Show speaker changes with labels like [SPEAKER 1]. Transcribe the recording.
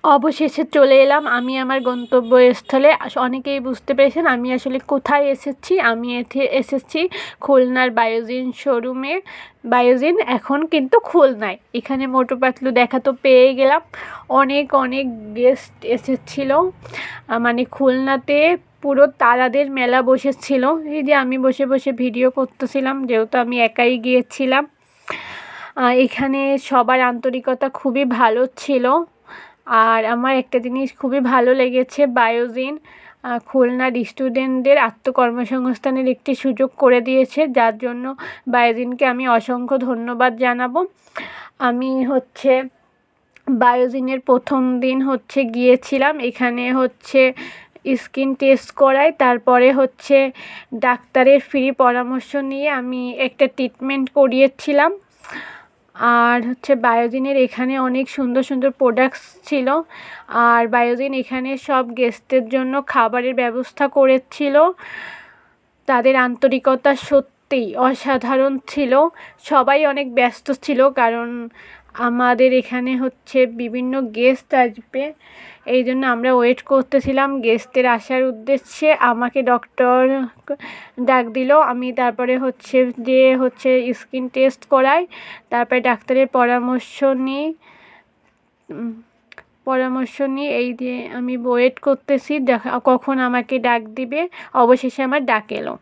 [SPEAKER 1] অবশেষে চলে এলাম আমি আমার গন্তব্যস্থলে। অনেকেই বুঝতে পেরেছেন আমি আসলে কোথায় এসেছি। আমি এসেছি খুলনার বায়োজিন শোরুমে। বায়োজিন এখন কিন্তু খুলনায়। এখানে মোটু পাতলু দেখা তো পেয়ে গেলাম। অনেক অনেক গেস্ট এসেছিলো। মানে খুলনাতে পুরো তারাদের মেলা বসেছিল। এই যে আমি বসে বসে ভিডিও করতেছিলাম, যেহেতু আমি একাই গিয়েছিলাম। এখানে সবার আন্তরিকতা খুবই ভালো ছিল। আর আমার একটা জিনিস খুবই ভালো লেগেছে, বায়োজিন খুলনার স্টুডেন্টদের আত্মকর্মসংস্থানের একটি সুযোগ করে দিয়েছে, যার জন্য বায়োজিনকে আমি অসংখ্য ধন্যবাদ জানাবো। আমি বায়োজিনের প্রথম দিন গিয়েছিলাম। এখানে স্কিন টেস্ট করায়, তারপরে ডাক্তারের ফ্রি পরামর্শ নিয়ে আমি একটা ট্রিটমেন্ট করিয়েছিলাম। আর বায়োজিনের এখানে অনেক সুন্দর সুন্দর প্রোডাক্টস ছিল। আর বায়োজিন এখানে সব গেস্টদের জন্য খাবারের ব্যবস্থা করেছিল। তাদের আন্তরিকতা সত্যিই অসাধারণ ছিল। সবাই অনেক ব্যস্ত ছিল, কারণ আমাদের এখানে বিভিন্ন গেস্ট আসবে। এই জন্য আমরা ওয়েট করতেছিলাম গেস্টদের আসার উদ্দেশ্যে। আমাকে ডক্টর ডাক দিল। আমি তারপরে স্কিন টেস্ট করাই। তারপরে ডাক্তারের পরামর্শ নিই এই দিয়ে আমি ওয়েট করতেছি কখন আমাকে ডাক দিবে। অবশেষে আমার ডাক এলো।